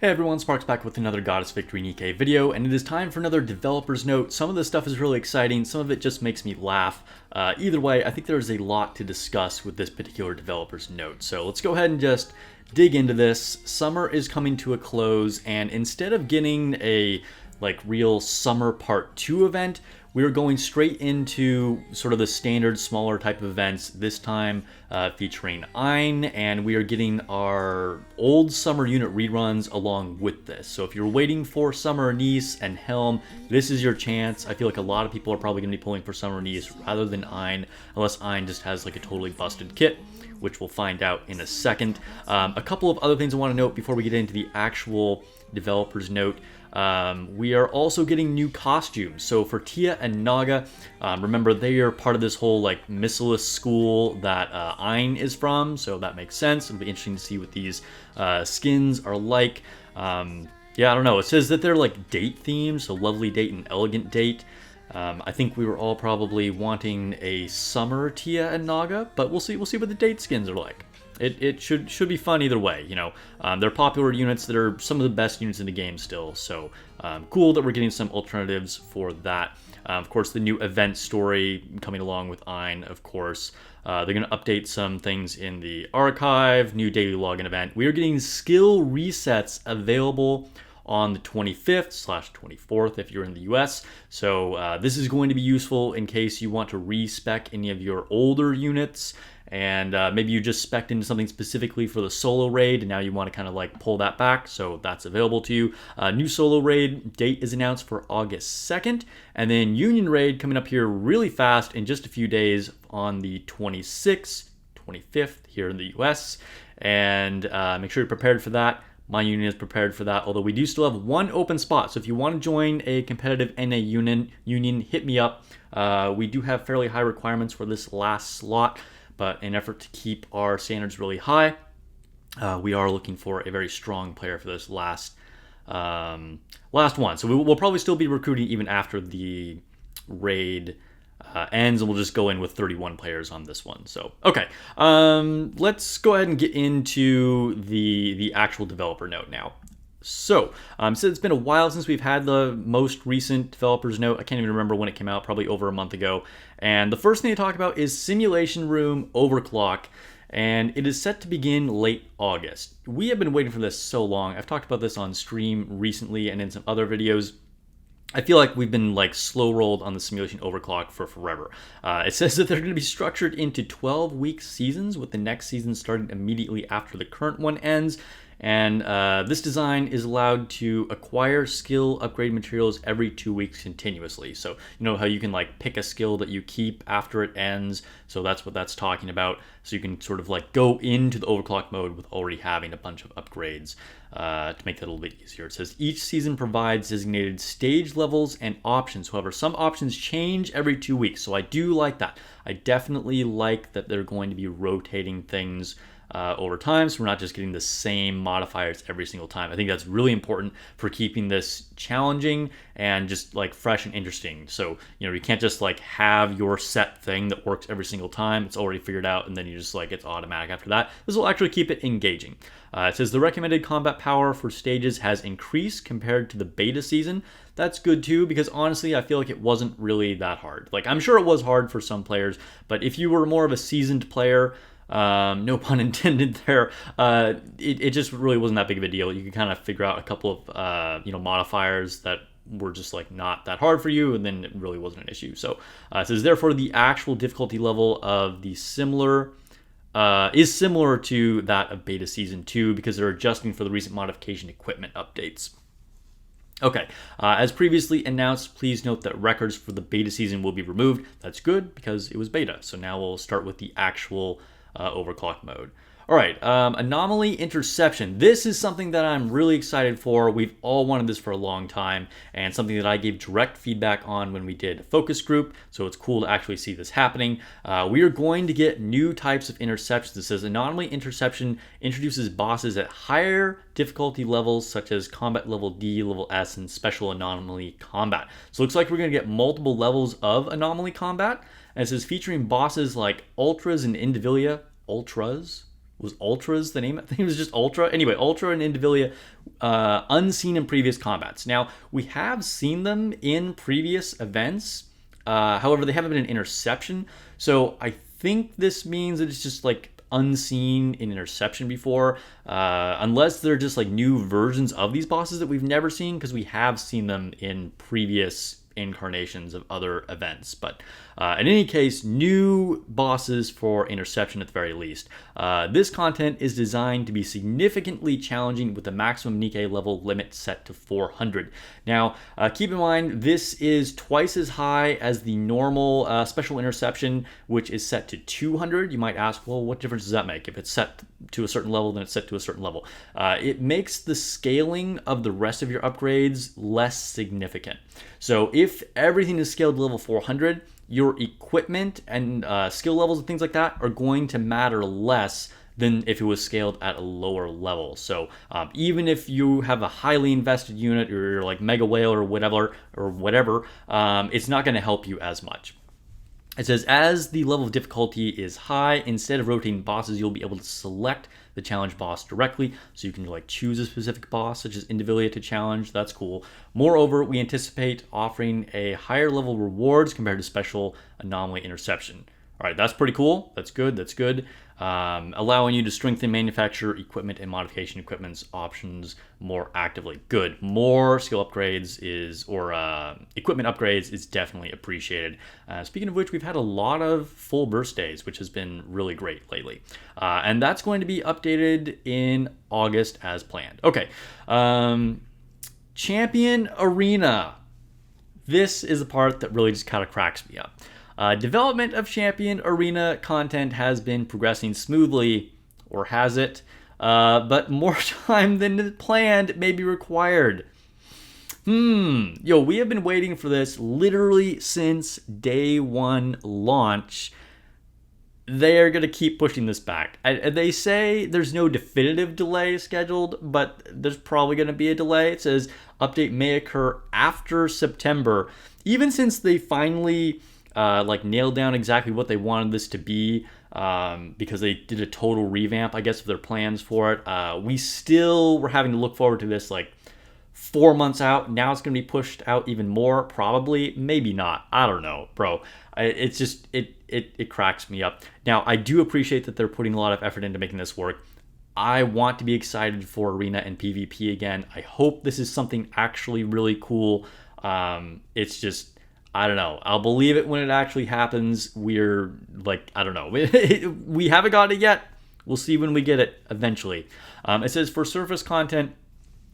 Hey everyone, Sparks back with another Goddess Victory Nikke video, and it is time for another developer's note. Some of this stuff is really exciting, some of it just makes me laugh. Either way, I think there's a lot to discuss with this particular developer's note. So let's go ahead and just dig into this. Summer is coming to a close, and instead of getting a real summer part 2 event, we are going straight into sort of the standard smaller type of events, this time featuring Ein, and we are getting our old summer unit reruns along with this. So if you're waiting for Summer Anise and Helm, this is your chance. I feel like a lot of people are probably going to be pulling for Summer Anise rather than Ein, unless Ein just has like a totally busted kit, which we'll find out in a second. A couple of other things I want to note before we get into the actual developer's note. We are also getting new costumes. So for Tia and Naga, remember they are part of this whole Missilus school that Ein is from, so that makes sense. It'll be interesting to see what these skins are like. Yeah, I don't know. It says that they're date themed, so lovely date and elegant date. I think we were all probably wanting a summer Tia and Naga, but we'll see. We'll see what the date skins are like. It should be fun either way, you know. They're popular units that are some of the best units in the game still, so cool that we're getting some alternatives for that. Of course, the new event story coming along with Ein, of course. They're going to update some things in the archive, new daily login event. We are getting skill resets available on the 25th/24th if you're in the US. So this is going to be useful in case you want to respec any of your older units, and maybe you just spec'd into something specifically for the solo raid and now you want to kind of pull that back, so that's available to you. New solo raid date is announced for August 2nd, and then Union raid coming up here really fast in just a few days on the 26th, 25th here in the US, and make sure you're prepared for that. My union is prepared for that, although we do still have one open spot. So if you want to join a competitive NA union, hit me up. We do have fairly high requirements for this last slot, but in an effort to keep our standards really high, we are looking for a very strong player for this last one. So we'll probably still be recruiting even after the raid ends, and we'll just go in with 31 players on this one. So okay, let's go ahead and get into the actual developer note now. So it's been a while since we've had the most recent developer's note. I can't even remember when it came out, probably over a month ago. And the first thing to talk about is Simulation Room Overclock, and it is set to begin late August. We have been waiting for this so long. I've talked about this on stream recently and in some other videos. I feel like we've been slow rolled on the Simulation Overclock for forever. It says that they're going to be structured into 12-week seasons, with the next season starting immediately after the current one ends. And this design is allowed to acquire skill upgrade materials every 2 weeks continuously. So you know how you can pick a skill that you keep after it ends. So that's what that's talking about. So you can sort of go into the overclock mode with already having a bunch of upgrades to make that a little bit easier. It says each season provides designated stage levels and options. However, some options change every 2 weeks. So I do like that. I definitely like that they're going to be rotating things over time, so we're not just getting the same modifiers every single time. I think that's really important for keeping this challenging and just fresh and interesting. So you can't just have your set thing that works every single time. It's already figured out, and then you just it's automatic after that. This will actually keep it engaging. It says the recommended combat power for stages has increased compared to the beta season. That's good too, because honestly, I feel like it wasn't really that hard. I'm sure it was hard for some players, but if you were more of a seasoned player, no pun intended there, it just really wasn't that big of a deal. You could kind of figure out a couple of modifiers that were just not that hard for you, and then it really wasn't an issue. So it says therefore the actual difficulty level of the is similar to that of beta season 2, because they're adjusting for the recent modification equipment updates. Okay, as previously announced, please note that records for the beta season will be removed. That's good, because it was beta. So now we'll start with the actual overclock mode. All right, anomaly interception. This is something that I'm really excited for. We've all wanted this for a long time, and something that I gave direct feedback on when we did a focus group, so it's cool to actually see this happening. We are going to get new types of interceptions. It says anomaly interception introduces bosses at higher difficulty levels, such as combat level D, level S, and special anomaly combat. So it looks like we're going to get multiple levels of anomaly combat, and it says featuring bosses like Ultras and Indivilia. Ultras? Was Ultras the name? I think it was just Ultra. Anyway, Ultra and Indivilia unseen in previous combats. Now, we have seen them in previous events. However, they haven't been an interception. So I think this means that it's just like unseen in interception before, unless they're just like new versions of these bosses that we've never seen, because we have seen them in previous incarnations of other events. But in any case, new bosses for interception at the very least. This content is designed to be significantly challenging with the maximum nikke level limit set to 400. Now, keep in mind, this is twice as high as the normal special interception, which is set to 200. You might ask, well, what difference does that make? If it's set to a certain level, then it's set to a certain level. It makes the scaling of the rest of your upgrades less significant. So if everything is scaled to level 400, your equipment and skill levels and things like that are going to matter less than if it was scaled at a lower level. So even if you have a highly invested unit, or you're like Mega Whale or whatever, it's not going to help you as much. It says, as the level of difficulty is high, instead of rotating bosses, you'll be able to select the challenge boss directly. So you can like choose a specific boss, such as Indivilia, to challenge. That's cool. Moreover, we anticipate offering a higher level rewards compared to special anomaly interception. All right, that's pretty cool. That's good. That's good. Allowing you to strengthen manufacturer equipment and modification equipment's options more actively. Good. More skill upgrades equipment upgrades is definitely appreciated. Speaking of which, we've had a lot of full burst days, which has been really great lately. And that's going to be updated in August as planned. Okay. Champion Arena. This is the part that really just kind of cracks me up. Development of Champion Arena content has been progressing smoothly, or has it? But more time than planned may be required. We have been waiting for this literally since day one launch. They are going to keep pushing this back. They say there's no definitive delay scheduled, but there's probably going to be a delay. It says update may occur after September. Even since they finally nailed down exactly what they wanted this to be, because they did a total revamp, I guess, of their plans for it. We still were having to look forward to this like 4 months out. Now it's going to be pushed out even more, probably, maybe not. I don't know, bro. It's just, it cracks me up. Now, I do appreciate that they're putting a lot of effort into making this work. I want to be excited for Arena and PvP again. I hope this is something actually really cool. It's just, I don't know. I'll believe it when it actually happens. We're like, I don't know. We haven't got it yet. We'll see when we get it eventually. It says for surface content,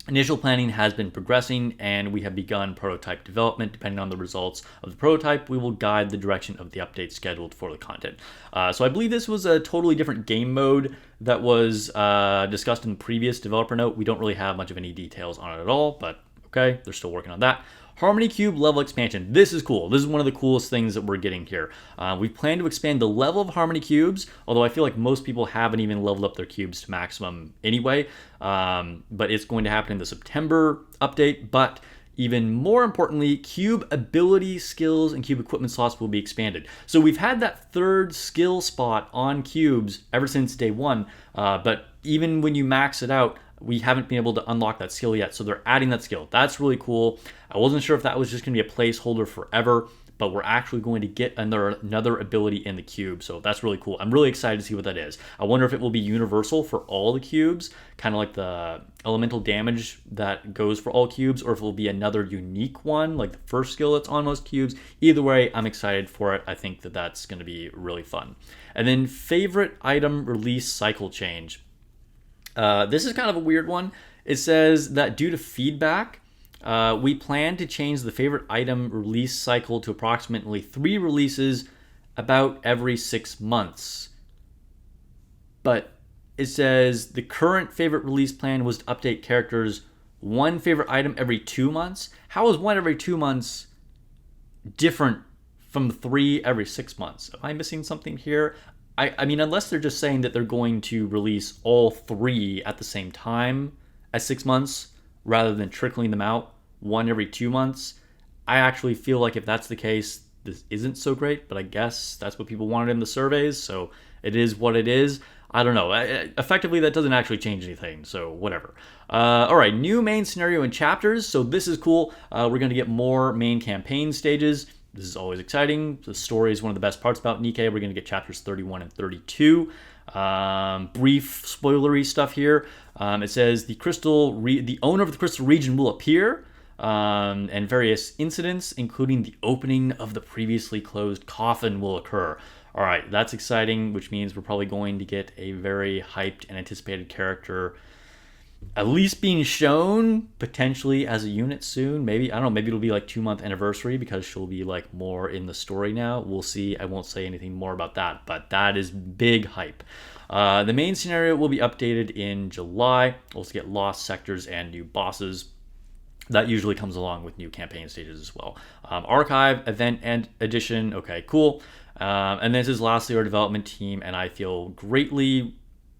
initial planning has been progressing and we have begun prototype development. Depending on the results of the prototype, we will guide the direction of the update scheduled for the content. So I believe this was a totally different game mode that was discussed in the previous developer note. We don't really have much of any details on it at all, but okay, they're still working on that. Harmony Cube level expansion. This is cool. This is one of the coolest things that we're getting here. We plan to expand the level of Harmony Cubes, although I feel like most people haven't even leveled up their cubes to maximum anyway. But it's going to happen in the September update. But even more importantly, cube ability, skills, and cube equipment slots will be expanded. So we've had that third skill spot on cubes ever since day one. But even when you max it out, we haven't been able to unlock that skill yet, so they're adding that skill. That's really cool. I wasn't sure if that was just going to be a placeholder forever, but we're actually going to get another ability in the cube, so that's really cool. I'm really excited to see what that is. I wonder if it will be universal for all the cubes, kind of like the elemental damage that goes for all cubes, or if it will be another unique one, like the first skill that's on most cubes. Either way, I'm excited for it. I think that that's going to be really fun. And then favorite item release cycle change. This is kind of a weird one. It says that due to feedback, we plan to change the favorite item release cycle to approximately 3 releases about every 6 months. But it says the current favorite release plan was to update characters 1 favorite item every 2 months. How is 1 every 2 months different from 3 every 6 months? Am I missing something here? I mean, unless they're just saying that they're going to release all 3 at the same time at 6 months, rather than trickling them out 1 every 2 months. I actually feel like if that's the case, this isn't so great, but I guess that's what people wanted in the surveys, so it is what it is. I don't know. Effectively, that doesn't actually change anything, so whatever. All right, new main scenario and chapters. So this is cool. We're going to get more main campaign stages. This is always exciting. The story is one of the best parts about Nikke. We're going to get chapters 31 and 32. Brief spoilery stuff here. It says the owner of the crystal region will appear, and various incidents, including the opening of the previously closed coffin, will occur. All right, that's exciting, which means we're probably going to get a very hyped and anticipated character at least being shown potentially as a unit soon. Maybe, I don't know, maybe it'll be like 2-month anniversary because she'll be like more in the story now. We'll see. I won't say anything more about that, but that is big hype. The main scenario will be updated in July. We'll also get lost sectors and new bosses. That usually comes along with new campaign stages as well. Archive, event, and edition. Okay, cool. And this is lastly our development team, and I feel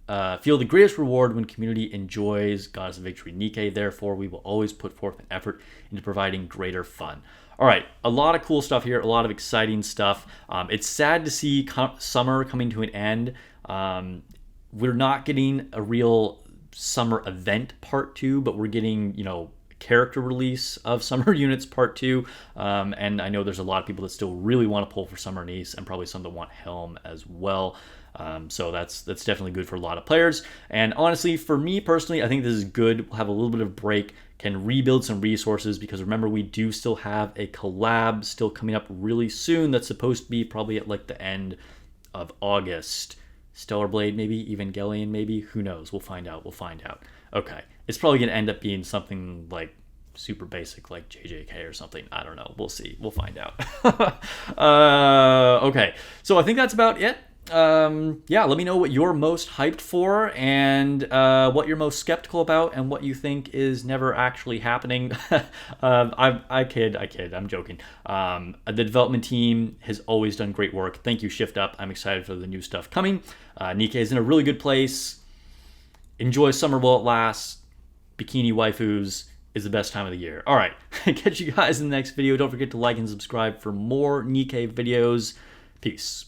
the greatest reward when community enjoys Goddess of Victory Nikke. Therefore, we will always put forth an effort into providing greater fun. All right, a lot of cool stuff here, a lot of exciting stuff. It's sad to see summer coming to an end. We're not getting a real summer event part 2, but we're getting, character release of Summer Units Part 2, and I know there's a lot of people that still really want to pull for Summer Niece, and probably some that want Helm as well. So that's definitely good for a lot of players. And honestly, for me personally, I think this is good. We'll have a little bit of break, can rebuild some resources, because remember, we do still have a collab still coming up really soon that's supposed to be probably at like the end of August. Stellar Blade, maybe Evangelion, maybe, who knows? We'll find out. Okay, it's probably gonna end up being something like super basic, like JJK or something. I don't know. We'll see. We'll find out. Okay, so I think that's about it. Yeah, let me know what you're most hyped for, and what you're most skeptical about, and what you think is never actually happening. I kid, I'm joking. The development team has always done great work. Thank you, Shift Up. I'm excited for the new stuff coming. Nikke is in a really good place. Enjoy summer while it lasts. Bikini waifus is the best time of the year. All right, catch you guys in the next video. Don't forget to like and subscribe for more Nikke videos. Peace.